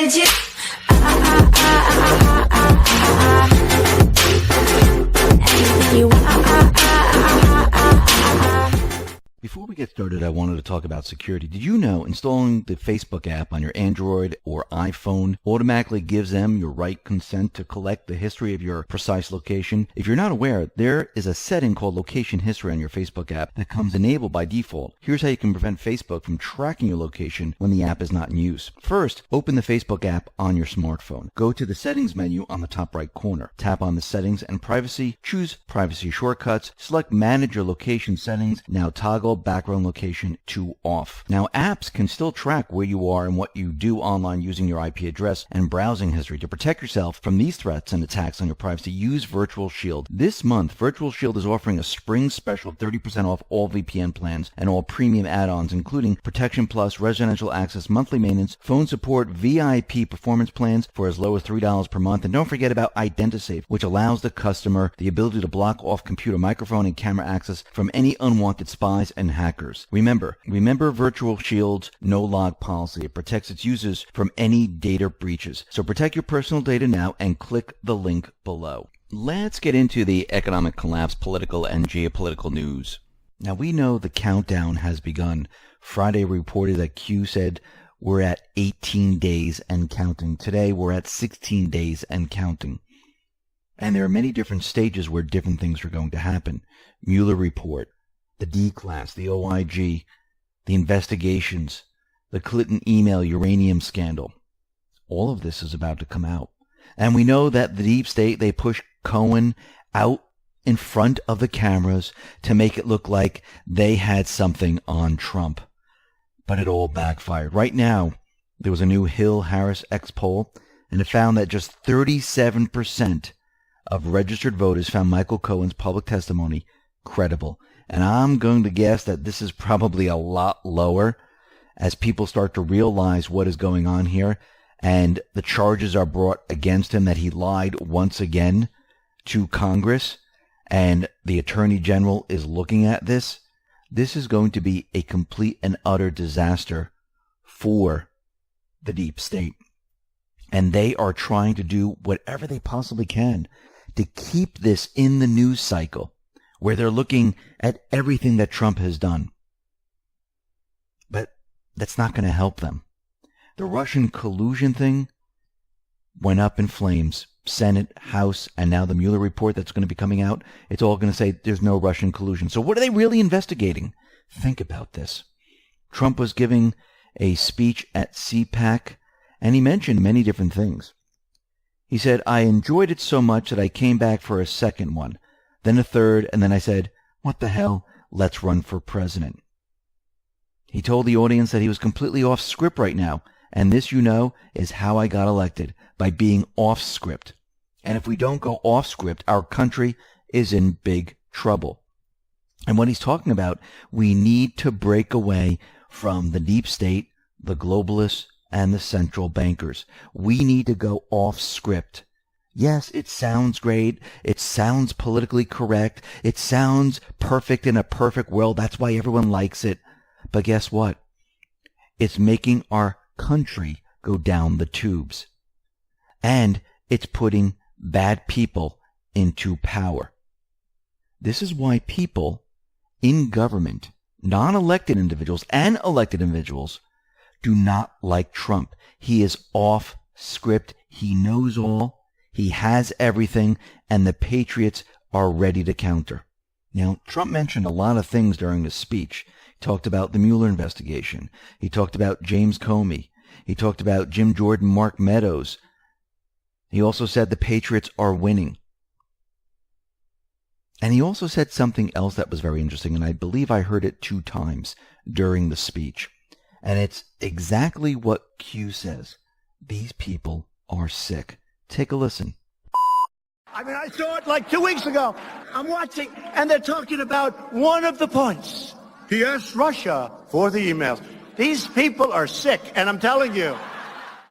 legit. Anything you want. Before we get started, I wanted to talk about security. Did you know installing the Facebook app on your Android or iPhone automatically gives them your right consent to collect the history of your precise location? If you're not aware, there is a setting called location history on your Facebook app that comes enabled by default. Here's how you can prevent Facebook from tracking your location when the app is not in use. First, open the Facebook app on your smartphone. Go to the settings menu on the top right corner. Tap on the settings and privacy. Choose privacy shortcuts. Select manage your location settings. Now toggle background location to off. Now apps can still track where you are and what you do online using your IP address and browsing history. To protect yourself from these threats and attacks on your privacy, use Virtual Shield. This month, Virtual Shield is offering a spring special 30% off all VPN plans and all premium add-ons, including Protection Plus, residential access, monthly maintenance, phone support, VIP performance plans for as low as $3 per month. And don't forget about IdentiSafe, which allows the customer the ability to block off computer, microphone, and camera access from any unwanted spies and hackers. Remember Virtual Shield's no-log policy. It protects its users from any data breaches. So protect your personal data now and click the link below. Let's get into the economic collapse, political and geopolitical news. Now we know the countdown has begun. Friday reported that Q said we're at 18 days and counting. Today we're at 16 days and counting. And there are many different stages where different things are going to happen. Mueller report, the D-class, the OIG, the investigations, the Clinton email uranium scandal. All of this is about to come out. And we know that the deep state, they push Cohen out in front of the cameras to make it look like they had something on Trump. But it all backfired. Right now, there was a new Hill-Harris X poll, and it found that just 37% of registered voters found Michael Cohen's public testimony credible. And I'm going to guess that this is probably a lot lower as people start to realize what is going on here and the charges are brought against him that he lied once again to Congress, and the Attorney General is looking at this. This is going to be a complete and utter disaster for the deep state. And they are trying to do whatever they possibly can to keep this in the news cycle, where they're looking at everything that Trump has done. But that's not going to help them. The Russian collusion thing went up in flames. Senate, House, and now the Mueller report that's going to be coming out, it's all going to say there's no Russian collusion. So what are they really investigating? Think about this. Trump was giving a speech at CPAC, and he mentioned many different things. He said, I enjoyed it so much that I came back for a second one, then a third, and then I said, what the hell, let's run for president. He told the audience that he was completely off script right now, and this, you know, is how I got elected, by being off script. And if we don't go off script, our country is in big trouble. And what he's talking about, we need to break away from the deep state, the globalists, and the central bankers. We need to go off script. Yes, it sounds great. It sounds politically correct. It sounds perfect in a perfect world. That's why everyone likes it. But guess what? It's making our country go down the tubes. And it's putting bad people into power. This is why people in government, non-elected individuals and elected individuals, do not like Trump. He is off script. He knows all. He has everything, and the patriots are ready to counter. Now, Trump mentioned a lot of things during his speech. He talked about the Mueller investigation. He talked about James Comey. He talked about Jim Jordan, Mark Meadows. He also said the patriots are winning. And he also said something else that was very interesting, and I believe I heard it 2 times during the speech. And it's exactly what Q says. These people are sick. Take a listen. I mean, I saw it like 2 weeks ago. I'm watching, and they're talking about one of the points. He asked Russia for the emails. These people are sick, and I'm telling you.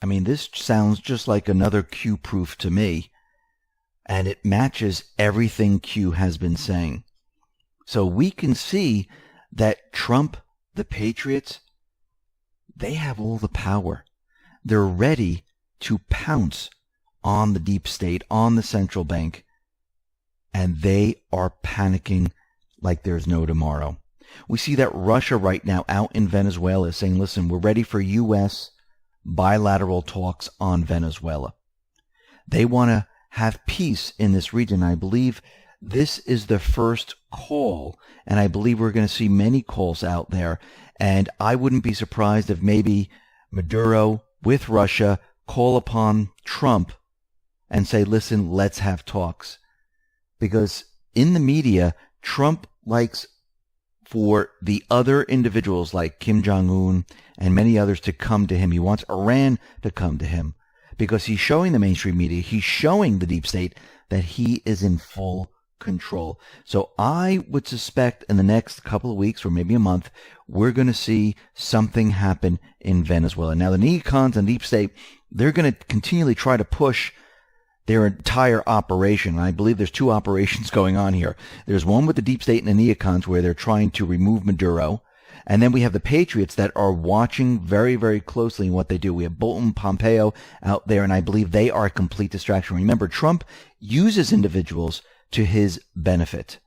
I mean, this sounds just like another Q proof to me, and it matches everything Q has been saying. So we can see that Trump, the patriots, they have all the power. They're ready to pounce on the deep state, on the central bank, and they are panicking like there's no tomorrow. We see that Russia right now out in Venezuela is saying, listen, we're ready for U.S. bilateral talks on Venezuela. They want to have peace in this region. I believe this is the first call, and I believe we're going to see many calls out there. And I wouldn't be surprised if maybe Maduro with Russia call upon Trump and say, listen, let's have talks. Because in the media, Trump likes for the other individuals like Kim Jong-un and many others to come to him. He wants Iran to come to him because he's showing the mainstream media, he's showing the deep state that he is in full control. So I would suspect in the next couple of weeks or maybe a month, we're going to see something happen in Venezuela. Now, the neocons and deep state, they're going to continually try to push their entire operation. And I believe there's two operations going on here. There's one with the deep state and the neocons where they're trying to remove Maduro. And then we have the patriots that are watching very, very closely what they do. We have Bolton, Pompeo out there, and I believe they are a complete distraction. Remember, Trump uses individuals to his benefit.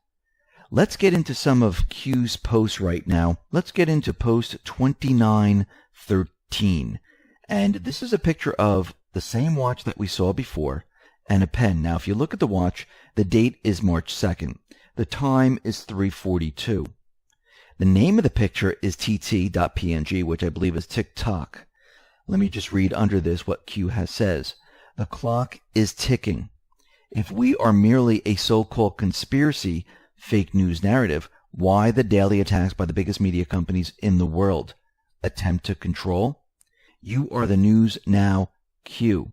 Let's get into some of Q's posts right now. Let's get into post 2913. And this is a picture of the same watch that we saw before and a pen. Now, if you look at the watch, the date is March 2nd. The time is 3:42. The name of the picture is tt.png, which I believe is TikTok. Let me just read under this what Q says. The clock is ticking. If we are merely a so-called conspiracy fake news narrative, why the daily attacks by the biggest media companies in the world? Attempt to control? You are the news now, Q.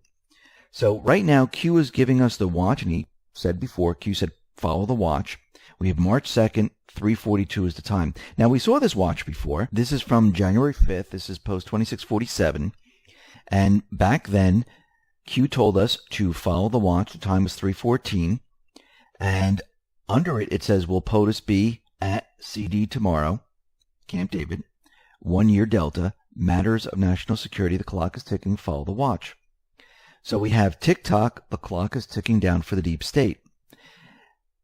So right now, Q is giving us the watch, and he said before, Q said, follow the watch. We have March 2nd, 3:42 is the time. Now, we saw this watch before. This is from January 5th. This is post 2647. And back then, Q told us to follow the watch. The time was 3:14. And under it, it says, will POTUS be at CD tomorrow? Camp David. 1 year Delta. Matters of national security. The clock is ticking. Follow the watch. So we have TikTok. The clock is ticking down for the deep state.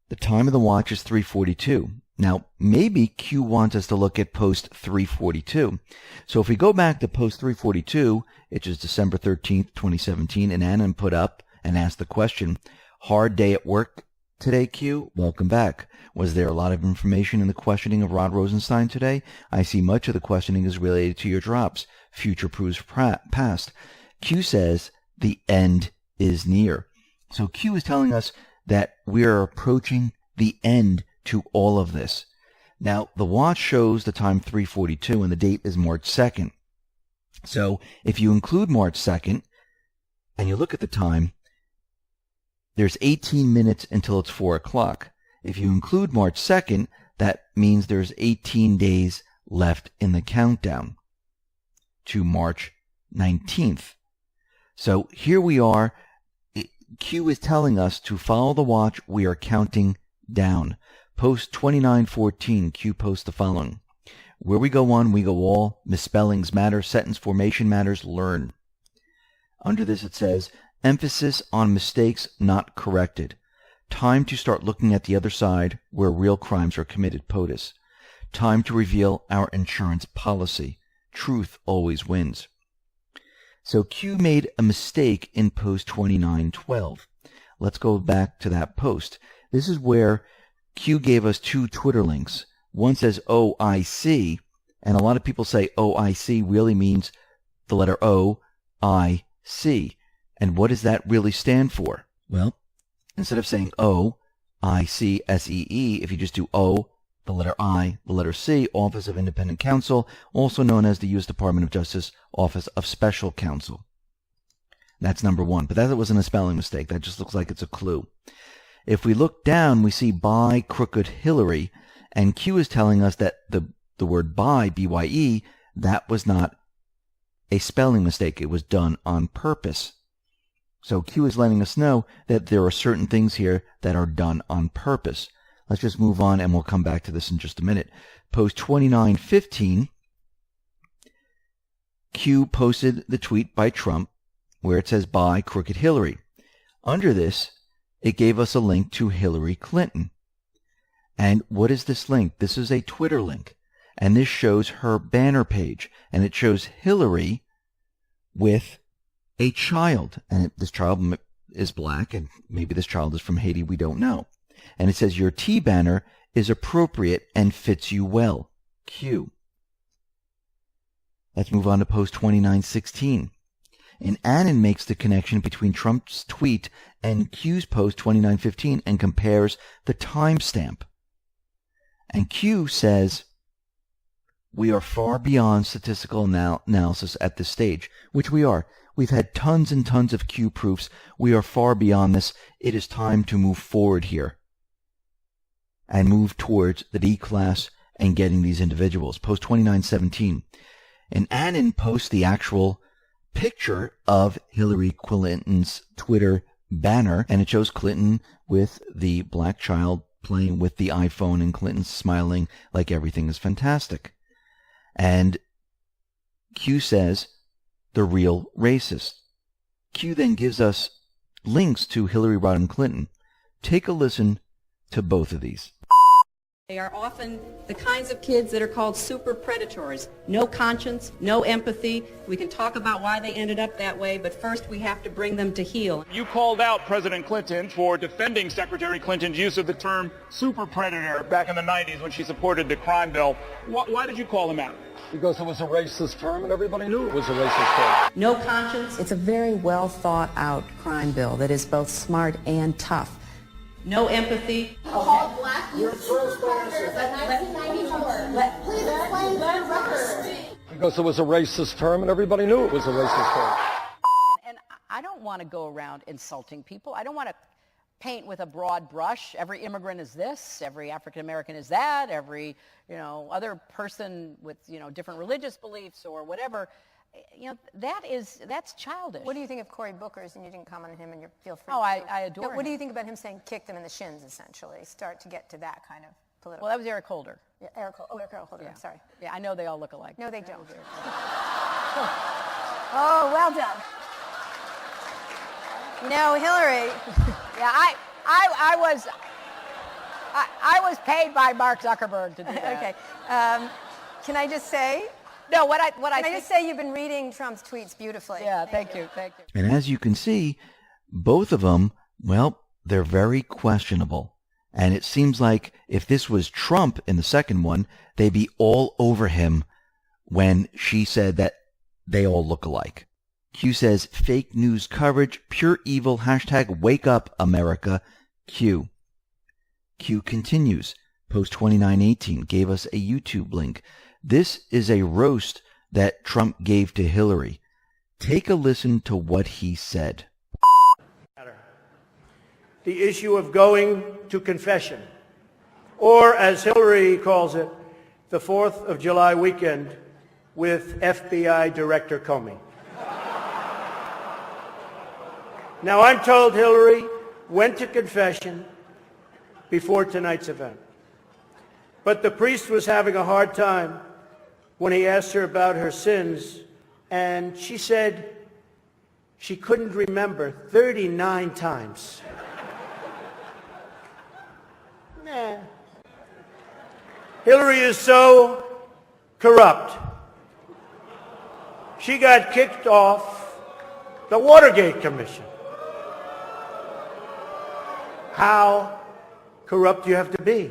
The time of the watch is 3:42. Now, maybe Q wants us to look at post 3:42. So if we go back to post 3:42, which is December 13th, 2017, and ANON put up and asked the question, hard day at work today, Q? Welcome back. Was there a lot of information in the questioning of Rod Rosenstein today? I see much of the questioning is related to your drops. Future proves past. Q says the end is near. So Q is telling us that we are approaching the end to all of this. Now, the watch shows the time 3:42 and the date is March 2nd. So if you include March 2nd and you look at the time, there's 18 minutes until it's 4 o'clock. If you include March 2nd, that means there's 18 days left in the countdown to March 19th. So here we are. Q is telling us to follow the watch. We are counting down. Post 2914, Q posts the following. Where we go one, we go all. Misspellings matter. Sentence formation matters. Learn. Under this it says, emphasis on mistakes not corrected. Time to start looking at the other side where real crimes are committed. POTUS. Time to reveal our insurance policy. Truth always wins. So Q made a mistake in post 2912. Let's go back to that post. This is where Q gave us two Twitter links. One says OIC, and a lot of people say OIC really means the letter O-I-C. And what does that really stand for? Well, instead of saying O-I-C-S-E-E, if you just do O, the letter I, the letter C, Office of Independent Counsel, also known as the U.S. Department of Justice Office of Special Counsel. That's number one. But that wasn't a spelling mistake. That just looks like it's a clue. If we look down, we see by Crooked Hillary, and Q is telling us that the word by, B-Y-E, that was not a spelling mistake. It was done on purpose. So Q is letting us know that there are certain things here that are done on purpose. Let's just move on, and we'll come back to this in just a minute. Post 2915, Q posted the tweet by Trump, where it says buy Crooked Hillary. Under this, it gave us a link to Hillary Clinton. And what is this link? This is a Twitter link. And this shows her banner page. And it shows Hillary with a child. And this child is black, and maybe this child is from Haiti. We don't know. And it says, your T banner is appropriate and fits you well. Q. Let's move on to post 2916. And ANON makes the connection between Trump's tweet and Q's post 2915 and compares the timestamp. And Q says, we are far beyond statistical analysis at this stage, which we are. We've had tons and tons of Q proofs. We are far beyond this. It is time to move forward here and move towards the D class and getting these individuals. Post 2917. And ANON posts the actual picture of Hillary Clinton's Twitter banner, and it shows Clinton with the black child playing with the iPhone and Clinton smiling like everything is fantastic. And Q says, the real racist. Q then gives us links to Hillary Rodham Clinton. Take a listen to both of these. They are often the kinds of kids that are called super predators. No conscience, no empathy. We can talk about why they ended up that way, but first we have to bring them to heel. You called out President Clinton for defending Secretary Clinton's use of the term super predator back in the 90s when she supported the crime bill. Why did you call him out? Because it was a racist term and everybody knew it was a racist term. No conscience. It's a very well thought out crime bill that is both smart and tough. No empathy. Called black youth super predators in 1994. Please explain your record. Because it was a racist term and everybody knew it was a racist term. And I don't want to go around insulting people. I don't want to paint with a broad brush. Every immigrant is this, every African American is that, every, other person with, different religious beliefs or whatever. That's childish. What do you think of Cory Booker's, and you didn't comment on him, and you feel free to. I adore him. What do you think about him saying kick them in the shins, essentially? Start to get to that kind of political. Well, that was Eric Holder. Yeah, Eric Holder, yeah. Sorry. Yeah, I know they all look alike. No, they don't. Oh, well done. Hillary. Yeah, I was paid by Mark Zuckerberg to do that. Okay. Can I just say? No, what I Can I just say you've been reading Trump's tweets beautifully. Yeah, thank you. And as you can see, both of them, well, they're very questionable. And it seems like if this was Trump in the second one, they'd be all over him when she said that they all look alike. Q says, fake news coverage, pure evil, hashtag wake up America, Q. Q continues, post 2918 gave us a YouTube link. This is a roast that Trump gave to Hillary. Take a listen to what he said. The issue of going to confession, or as Hillary calls it, the 4th of July weekend with FBI Director Comey. Now, I'm told Hillary went to confession before tonight's event. But the priest was having a hard time when he asked her about her sins, and she said she couldn't remember 39 times. Nah. Hillary is so corrupt. She got kicked off the Watergate Commission. How corrupt do you have to be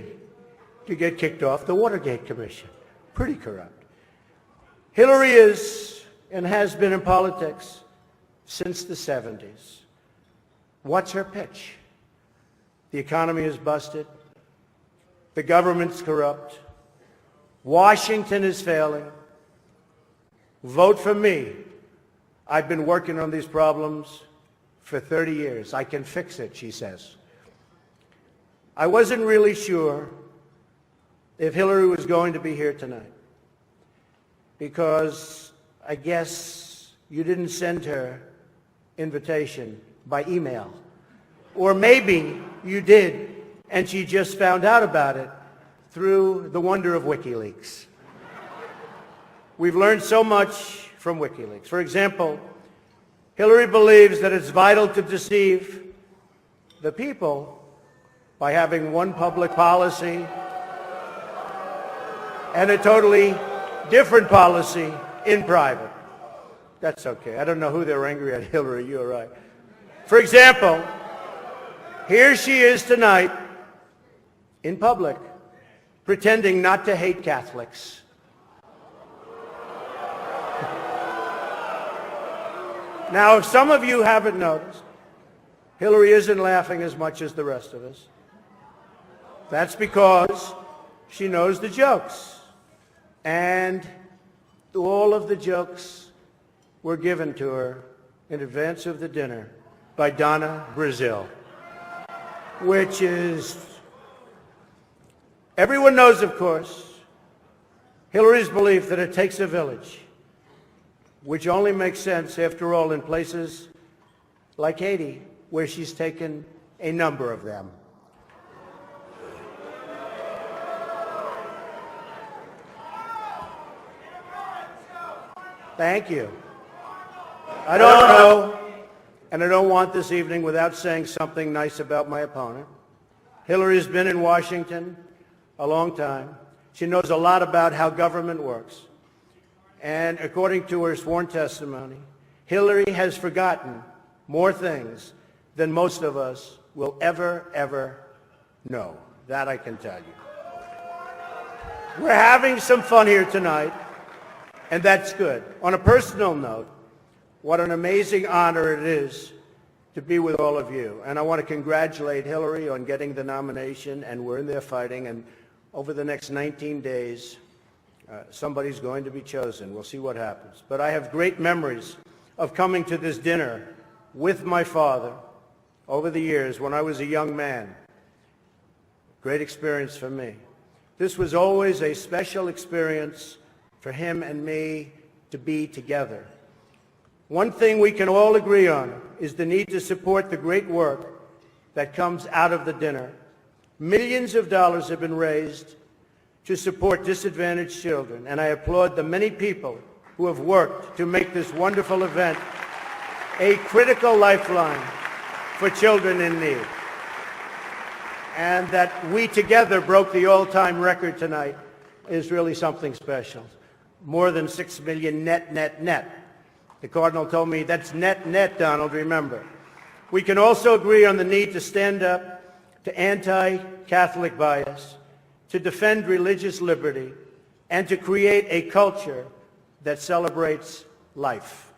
to get kicked off the Watergate Commission? Pretty corrupt. Hillary is and has been in politics since the 70s. What's her pitch? The economy is busted. The government's corrupt. Washington is failing. Vote for me. I've been working on these problems for 30 years. I can fix it, she says. I wasn't really sure if Hillary was going to be here tonight, because I guess you didn't send her invitation by email. Or maybe you did, and she just found out about it through the wonder of WikiLeaks. We've learned so much from WikiLeaks. For example, Hillary believes that it's vital to deceive the people by having one public policy and a totally different policy in private. That's okay. I don't know who they're angry at, Hillary. You're right. For example, here she is tonight in public pretending not to hate Catholics. Now, if some of you haven't noticed, Hillary isn't laughing as much as the rest of us. That's because she knows the jokes. And all of the jokes were given to her in advance of the dinner by Donna Brazil, which is, everyone knows, of course, Hillary's belief that it takes a village, which only makes sense, after all, in places like Haiti, where she's taken a number of them. Thank you. I don't know, and I don't want this evening without saying something nice about my opponent. Hillary's been in Washington a long time. She knows a lot about how government works. And according to her sworn testimony, Hillary has forgotten more things than most of us will ever know. That I can tell you. We're having some fun here tonight, and that's good. On a personal note, what an amazing honor it is to be with all of you. And I want to congratulate Hillary on getting the nomination, and we're in there fighting, and over the next 19 days, somebody's going to be chosen. We'll see what happens. But I have great memories of coming to this dinner with my father over the years when I was a young man. Great experience for me. This was always a special experience for him and me to be together. One thing we can all agree on is the need to support the great work that comes out of the dinner. Millions of dollars have been raised to support disadvantaged children, and I applaud the many people who have worked to make this wonderful event a critical lifeline for children in need. And that we together broke the all-time record tonight is really something special. More than 6 million net. The Cardinal told me that's net, Donald, remember. We can also agree on the need to stand up to anti-Catholic bias, to defend religious liberty, and to create a culture that celebrates life.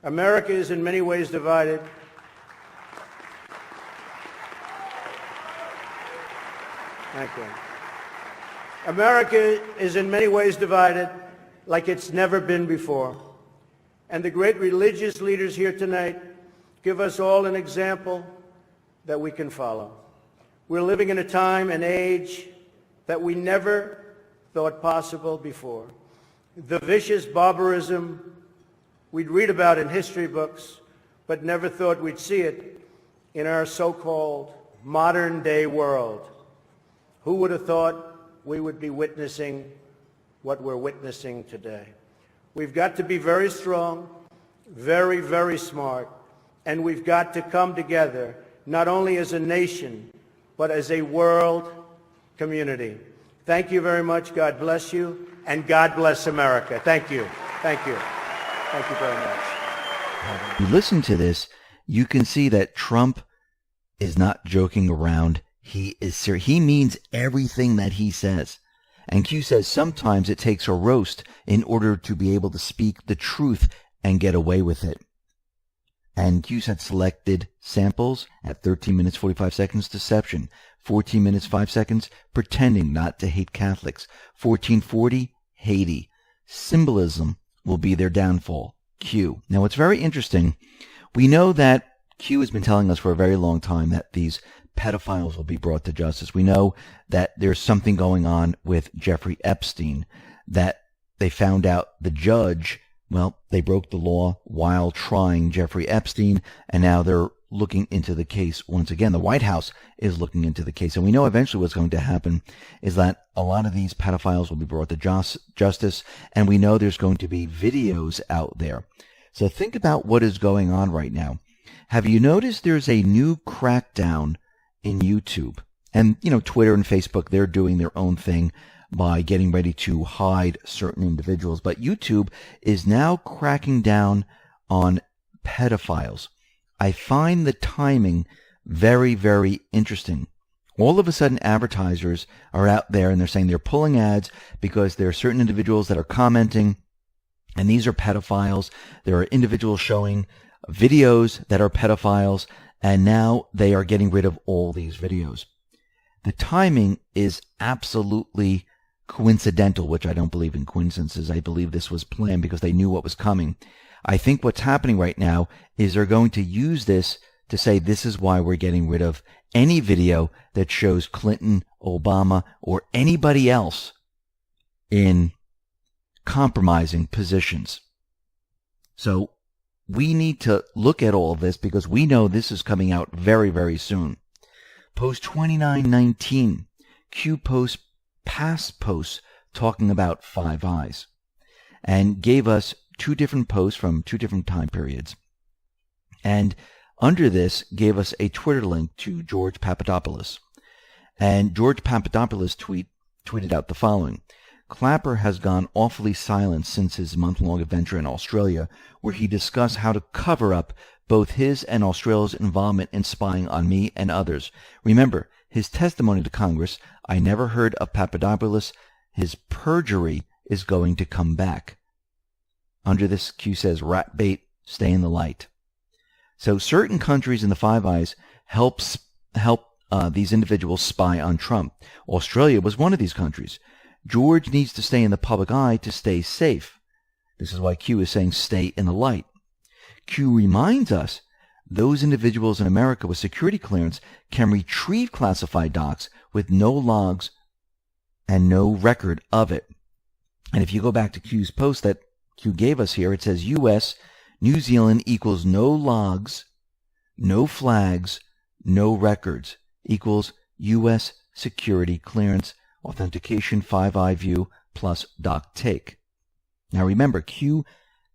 America is in many ways divided. Thank you. America is in many ways divided like it's never been before. And the great religious leaders here tonight give us all an example that we can follow. We're living in a time and age that we never thought possible before. The vicious barbarism we'd read about in history books, but never thought we'd see it in our so-called modern-day world. Who would have thought we would be witnessing what we're witnessing today? We've got to be very strong, very smart, and we've got to come together, not only as a nation, but as a world community. Thank you very much. God bless you, and God bless America. Thank you. Thank you. Thank you very much. You listen to this, you can see that Trump is not joking around. He is serious. He means everything that he says. And Q says sometimes it takes a roast in order to be able to speak the truth and get away with it. And Q had selected samples at 13 minutes 45 seconds, deception. 14 minutes 5 seconds, pretending not to hate Catholics. 1440, Haiti. Symbolism will be their downfall. Q. Now, what's very interesting, we know that Q has been telling us for a very long time that these pedophiles will be brought to justice. We know that there's something going on with Jeffrey Epstein, that they found out the judge, well, they broke the law while trying Jeffrey Epstein, and now they're looking into the case once again. The White House is looking into the case, and we know eventually what's going to happen is that a lot of these pedophiles will be brought to justice, and we know there's going to be videos out there. So think about what is going on right now. Have you noticed there's a new crackdown in YouTube? And, Twitter and Facebook, they're doing their own thing by getting ready to hide certain individuals. But YouTube is now cracking down on pedophiles. I find the timing very, very interesting. All of a sudden, advertisers are out there and they're saying they're pulling ads because there are certain individuals that are commenting, and these are pedophiles. There are individuals showing videos that are pedophiles, and now they are getting rid of all these videos. The timing is absolutely coincidental, which I don't believe in coincidences. I believe this was planned because they knew what was coming. I think what's happening right now is they're going to use this to say this is why we're getting rid of any video that shows Clinton, Obama, or anybody else in compromising positions. So we need to look at all of this because we know this is coming out very, very soon. Post 2919, Q posts past posts talking about Five Eyes and gave us two different posts from two different time periods. And under this gave us a Twitter link to George Papadopoulos. And George Papadopoulos tweeted out the following. Clapper has gone awfully silent since his month-long adventure in Australia, where he discussed how to cover up both his and Australia's involvement in spying on me and others. Remember, his testimony to Congress, I never heard of Papadopoulos. His perjury is going to come back. Under this, Q says, rat bait, stay in the light. So certain countries in the Five Eyes help these individuals spy on Trump. Australia was one of these countries. George needs to stay in the public eye to stay safe. This is why Q is saying stay in the light. Q reminds us those individuals in America with security clearance can retrieve classified docs with no logs and no record of it. And if you go back to Q's post that Q gave us here, it says U.S. New Zealand equals no logs, no flags, no records equals U.S. security clearance, authentication, Five-Eye view, plus doc take. Now remember, Q,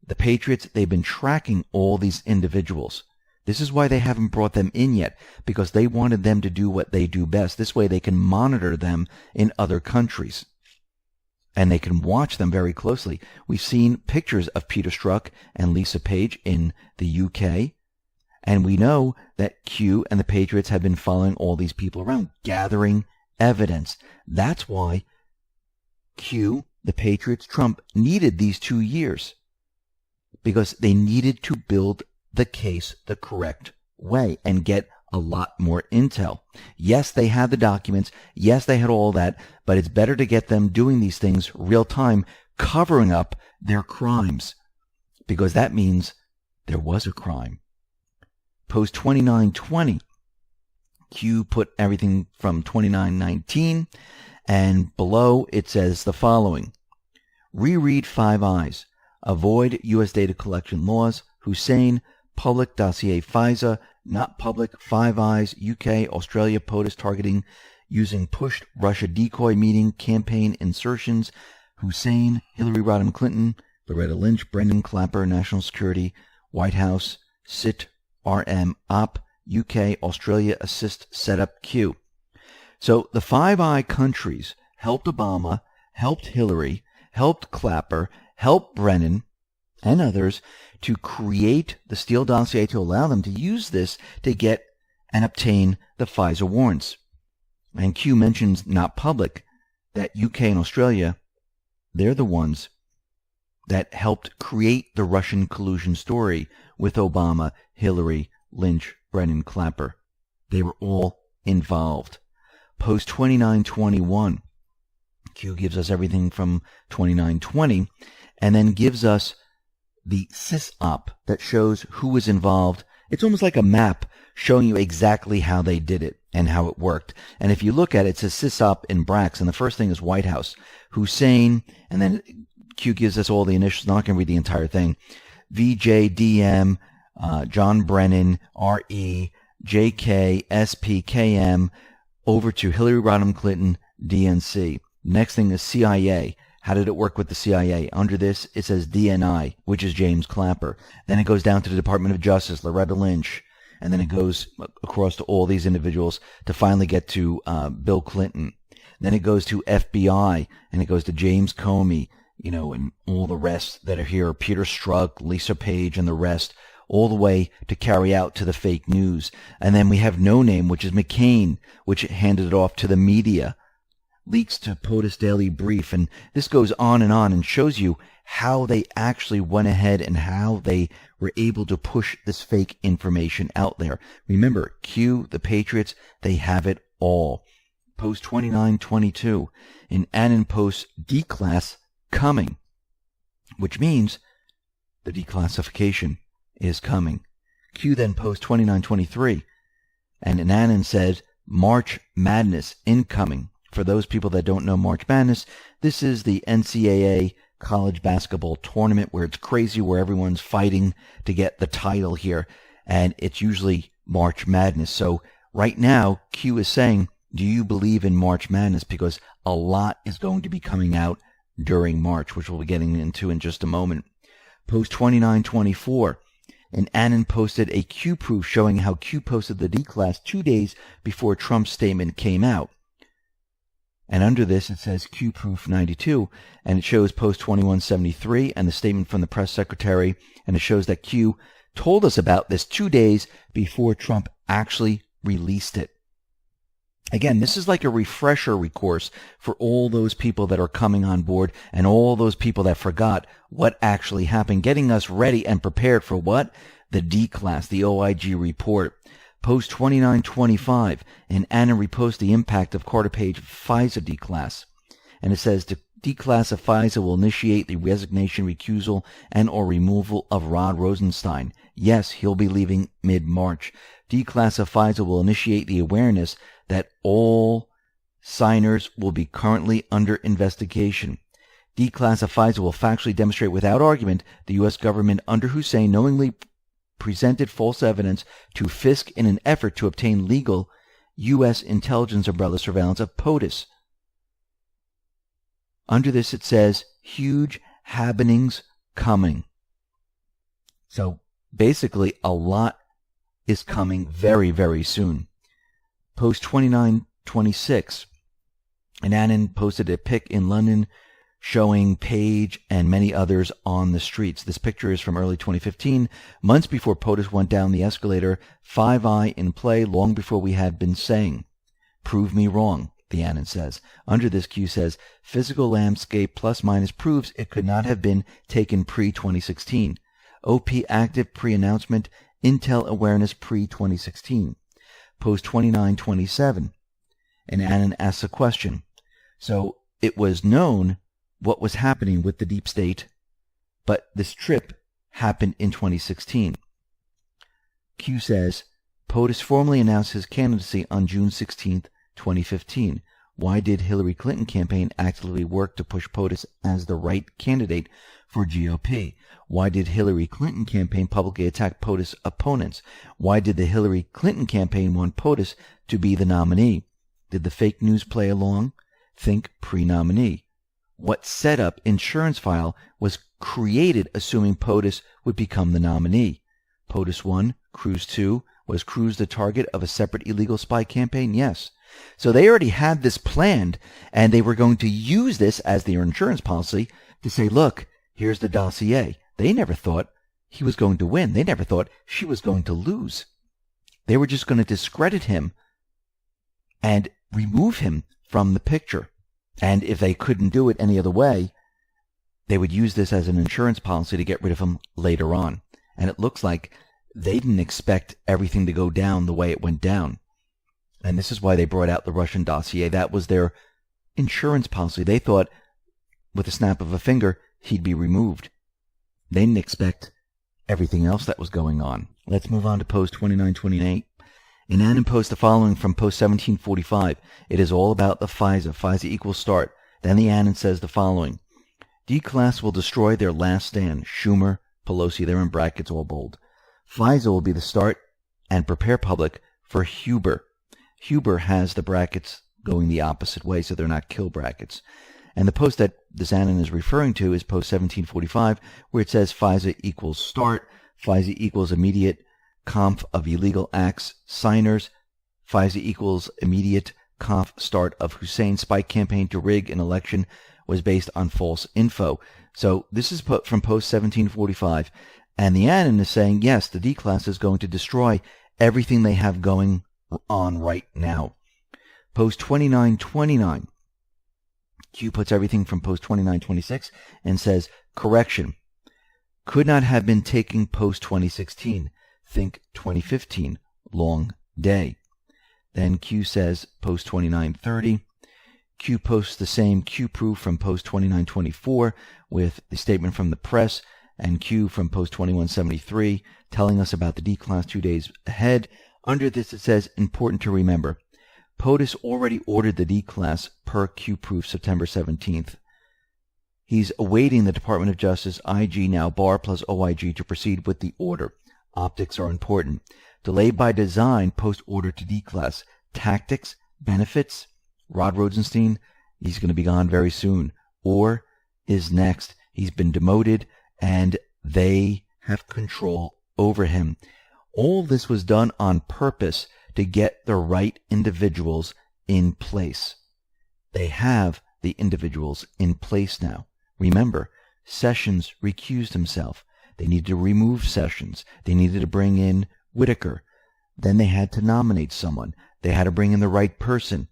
the Patriots, they've been tracking all these individuals. This is why they haven't brought them in yet, because they wanted them to do what they do best. This way they can monitor them in other countries. And they can watch them very closely. We've seen pictures of Peter Strzok and Lisa Page in the UK. And we know that Q and the Patriots have been following all these people around, gathering evidence. That's why Q, the Patriots, Trump needed these 2 years. Because they needed to build the case the correct way and get a lot more intel. Yes, they had the documents. Yes, they had all that. But it's better to get them doing these things real time, covering up their crimes. Because that means there was a crime. Post 2920. Q put everything from 2919. And below it says the following. Reread Five Eyes. Avoid U.S. data collection laws. Hussein. Public dossier FISA. Not public. Five Eyes. UK. Australia. POTUS targeting using pushed Russia decoy meeting campaign insertions. Hussein. Hillary Rodham Clinton. Loretta Lynch. Brendan Clapper. National Security. White House. SIT. RM. OP. UK. Australia. Assist. Setup. Q. So the Five Eye countries helped Obama, helped Hillary, helped Clapper, helped Brennan, and others to create the Steele dossier to allow them to use this to get and obtain the FISA warrants. And Q mentions not public, that UK and Australia, they're the ones that helped create the Russian collusion story with Obama, Hillary, Lynch, Brennan, Clapper. They were all involved. Post 2921, Q gives us everything from 2920 and then gives us the sysop that shows who was involved. It's almost like a map showing you exactly how they did it and how it worked. And if you look at it, it says sysop in Brax, and the first thing is White House. Hussein, and then Q gives us all the initials. I'm not going to read the entire thing. VJDM, John Brennan, RE, JK, SPKM, over to Hillary Rodham Clinton, DNC. Next thing is CIA. How did it work with the CIA? Under this, it says DNI, which is James Clapper. Then it goes down to the Department of Justice, Loretta Lynch. And then it goes across to all these individuals to finally get to Bill Clinton. Then it goes to FBI, and it goes to James Comey, and all the rest that are here, Peter Strzok, Lisa Page, and the rest, all the way to carry out to the fake news. And then we have No Name, which is McCain, which handed it off to the media. Leaks to POTUS Daily Brief, and this goes on and shows you how they actually went ahead and how they were able to push this fake information out there. Remember, Q, the Patriots, they have it all. Post 2922, in ANON posts declass coming, which means the declassification is coming. Q then posts 2923, and in ANON says March Madness incoming. For those people that don't know March Madness, this is the NCAA college basketball tournament where it's crazy, where everyone's fighting to get the title here, and it's usually March Madness. So right now, Q is saying, do you believe in March Madness? Because a lot is going to be coming out during March, which we'll be getting into in just a moment. Post 2924, and ANON posted a Q proof showing how Q posted the declass 2 days before Trump's statement came out. And under this, it says Q Proof 92, and it shows post 2173 and the statement from the press secretary, and it shows that Q told us about this 2 days before Trump actually released it. Again, this is like a refresher course for all those people that are coming on board and all those people that forgot what actually happened, getting us ready and prepared for what? The D-Class, the OIG report. Post 2925, and ANON reposts the impact of Carter Page FISA declass. And it says the declass of FISA will initiate the resignation, recusal, and or removal of Rod Rosenstein. Yes, he'll be leaving mid-March. Declass of FISA will initiate the awareness that all signers will be currently under investigation. Declass of FISA will factually demonstrate without argument the U.S. government under Hussein knowingly presented false evidence to Fisk in an effort to obtain legal U.S. intelligence umbrella surveillance of POTUS. Under this it says, huge happenings coming. So basically a lot is coming very, very soon. Post 2926, and ANON posted a pic in London showing Page and many others on the streets. This picture is from early 2015, months before POTUS went down the escalator, Five Eye in play long before we had been saying. Prove me wrong, the ANON says. Under this, Q says, physical landscape plus minus proves it could not have been taken pre-2016. OP active pre-announcement, Intel awareness pre-2016. Post 2927, and ANON asks a question. So it was known what was happening with the deep state, but this trip happened in 2016. Q says, POTUS formally announced his candidacy on June 16, 2015. Why did Hillary Clinton campaign actively work to push POTUS as the right candidate for GOP? Why did Hillary Clinton campaign publicly attack POTUS opponents? Why did the Hillary Clinton campaign want POTUS to be the nominee? Did the fake news play along? Think pre-nominee. What setup insurance file was created assuming POTUS would become the nominee? POTUS 1, Cruz 2, was Cruz the target of a separate illegal spy campaign? Yes. So they already had this planned, and they were going to use this as their insurance policy to say, look, here's the dossier. They never thought he was going to win. They never thought she was going to lose. They were just going to discredit him and remove him from the picture. And if they couldn't do it any other way, they would use this as an insurance policy to get rid of him later on. And it looks like they didn't expect everything to go down the way it went down. And this is why they brought out the Russian dossier. That was their insurance policy. They thought with a snap of a finger, he'd be removed. They didn't expect everything else that was going on. Let's move on to post 2928. And ANON posts the following from post 1745. It is all about the FISA. FISA equals start. Then the ANON says the following. D-class will destroy their last stand. Schumer, Pelosi, they're in brackets, all bold. FISA will be the start and prepare public for Huber. Huber has the brackets going the opposite way, so they're not kill brackets. And the post that this ANON is referring to is post 1745, where it says FISA equals start, FISA equals immediate conf of illegal acts signers, FISA equals immediate conf start of Hussein's spy campaign to rig an election was based on false info. So this is put from post 1745, and the ANON is saying, yes, the D-class is going to destroy everything they have going on right now. Post 2929, Q puts everything from post 2926 and says, correction, could not have been taken post 2016. Think 2015, long day. Then Q says post 2930. Q posts the same Q proof from post 2924 with the statement from the press, and Q from post 2173 telling us about the D-class 2 days ahead. Under this it says, important to remember, POTUS already ordered the D-class per Q proof September 17th. He's awaiting the Department of Justice IG, now BAR plus OIG, to proceed with the order. Optics are important. Delay by design post-order to D-class. Tactics, benefits. Rod Rosenstein, he's going to be gone very soon. Or is next. He's been demoted, and they have control over him. All this was done on purpose to get the right individuals in place. They have the individuals in place now. Remember, Sessions recused himself. They needed to remove Sessions. They needed to bring in Whitaker. Then they had to nominate someone. They had to bring in the right person,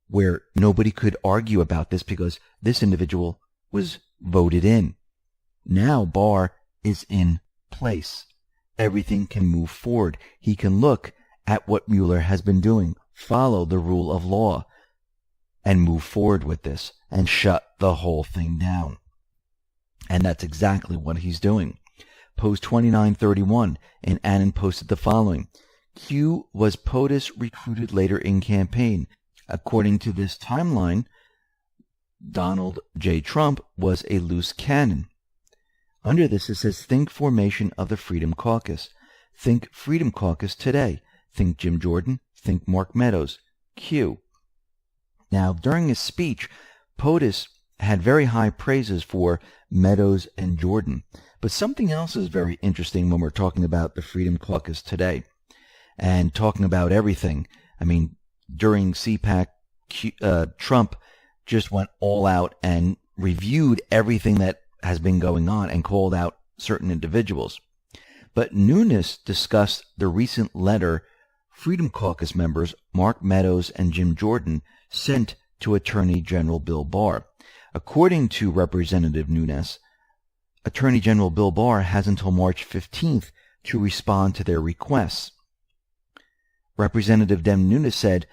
where nobody could argue about this because this individual was voted in. Now Barr is in place. Everything can move forward. He can look at what Mueller has been doing, follow the rule of law, and move forward with this and shut the whole thing down. And that's exactly what he's doing. Post 2931, and ANON posted the following. Q was POTUS recruited later in campaign. According to this timeline, Donald J. Trump was a loose cannon. Under this it says, think formation of the Freedom Caucus. Think Freedom Caucus today. Think Jim Jordan. Think Mark Meadows. Q. Now, during his speech, POTUS had very high praises for Meadows and Jordan. But something else is very interesting when we're talking about the Freedom Caucus today and talking about everything. I mean, during CPAC, Trump just went all out and reviewed everything that has been going on and called out certain individuals. But Nunes discussed the recent letter Freedom Caucus members Mark Meadows and Jim Jordan sent to Attorney General Bill Barr. According to Representative Nunes, Attorney General Bill Barr has until March 15th to respond to their requests. Representative Dem Nunes said,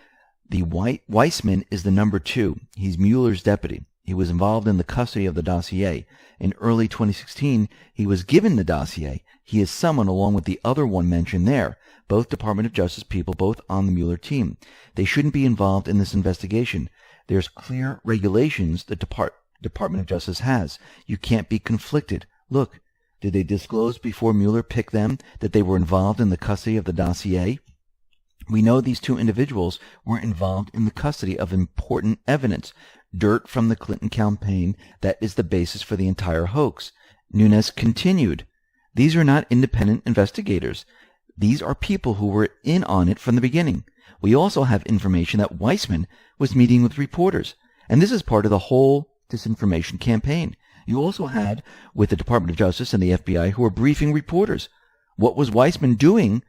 the Weissman is the number 2. He's Mueller's deputy. He was involved in the custody of the dossier. In early 2016, he was given the dossier. He is someone along with the other one mentioned there, both Department of Justice people, both on the Mueller team. They shouldn't be involved in this investigation. There's clear regulations the Department of Justice has. You can't be conflicted. Look, did they disclose before Mueller picked them that they were involved in the custody of the dossier? We know these two individuals were involved in the custody of important evidence, dirt from the Clinton campaign that is the basis for the entire hoax. Nunes continued, these are not independent investigators. These are people who were in on it from the beginning. We also have information that Weissman was meeting with reporters, and this is part of the whole disinformation campaign. You also had with the Department of Justice and the FBI who were briefing reporters. What was Weissman doing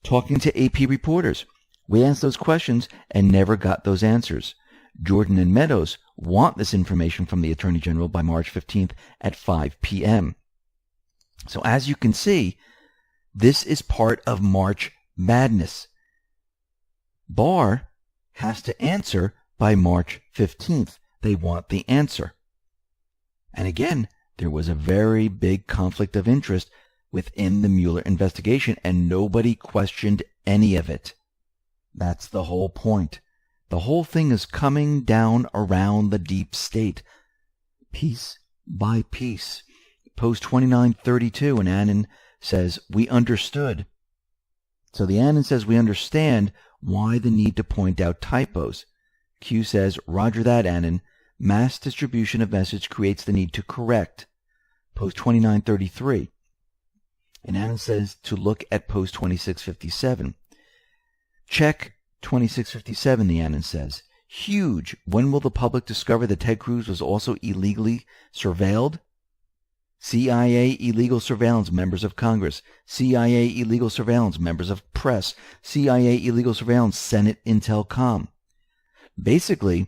talking to AP reporters? We asked those questions and never got those answers. Jordan and Meadows want this information from the Attorney General by March 15th at 5 p.m. So as you can see, this is part of March Madness. Barr has to answer by March 15th. They want the answer. And again, there was a very big conflict of interest within the Mueller investigation, and nobody questioned any of it. That's the whole point. The whole thing is coming down around the deep state, piece by piece. Post 2932, and ANON says, we understood. So the ANON says, we understand why the need to point out typos. Q says, roger that, ANON. Mass distribution of message creates the need to correct. Post 2933. And ANON says to look at post 2657. Check 2657, the ANON says. Huge. When will the public discover that Ted Cruz was also illegally surveilled? CIA illegal surveillance, members of Congress. CIA illegal surveillance, members of press. CIA illegal surveillance, Senate Intelcom. Basically,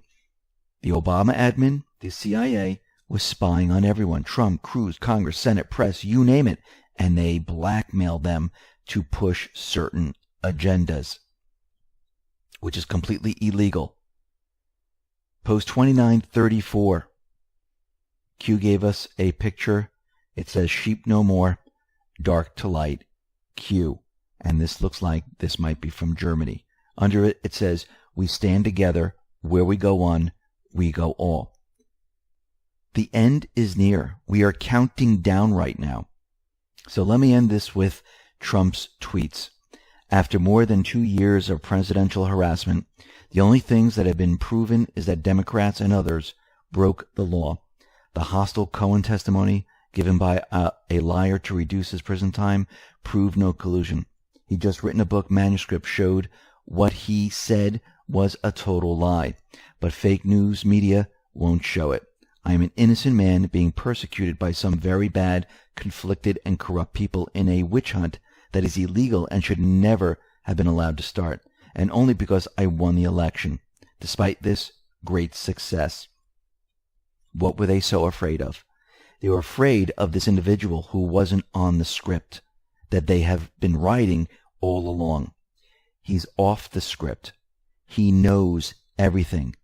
the Obama admin, the CIA, was spying on everyone. Trump, Cruz, Congress, Senate, press, you name it. And they blackmailed them to push certain agendas, which is completely illegal. Post 2934. Q gave us a picture. It says sheep no more, dark to light, Q. And this looks like this might be from Germany. Under it, it says, we stand together. Where we go one, we go all. The end is near. We are counting down right now. So let me end this with Trump's tweets. After more than 2 years of presidential harassment, the only things that have been proven is that Democrats and others broke the law. The hostile Cohen testimony given by a liar to reduce his prison time proved no collusion. He'd just written a book manuscript showed what he said was a total lie. But fake news media won't show it. I am an innocent man being persecuted by some very bad, conflicted, and corrupt people in a witch hunt that is illegal and should never have been allowed to start, and only because I won the election, despite this great success. What were they so afraid of? They were afraid of this individual who wasn't on the script that they have been writing all along. He's off the script. He knows everything.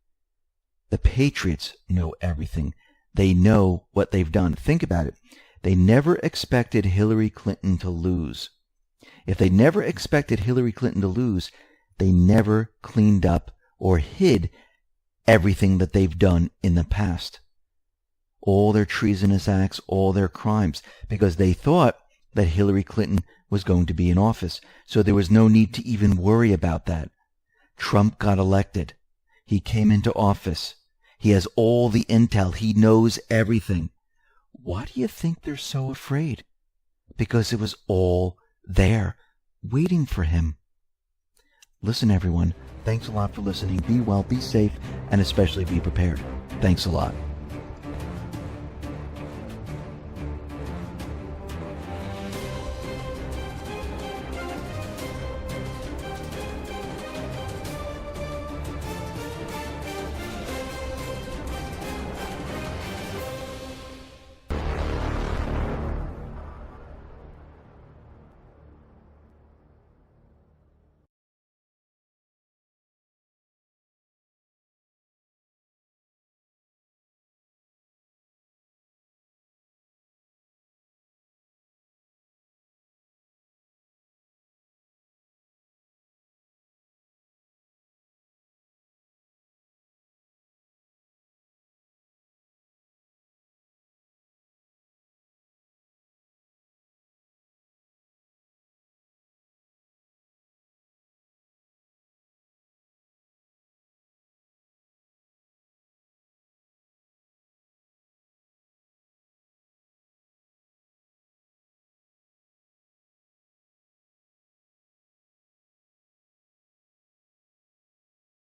The Patriots know everything. They know what they've done. Think about it. They never expected Hillary Clinton to lose. If they never expected Hillary Clinton to lose, they never cleaned up or hid everything that they've done in the past. All their treasonous acts, all their crimes, because they thought that Hillary Clinton was going to be in office. So there was no need to even worry about that. Trump got elected. He came into office. He has all the intel. He knows everything. Why do you think they're so afraid? Because it was all there, waiting for him. Listen, everyone, thanks a lot for listening. Be well, be safe, and especially be prepared. Thanks a lot.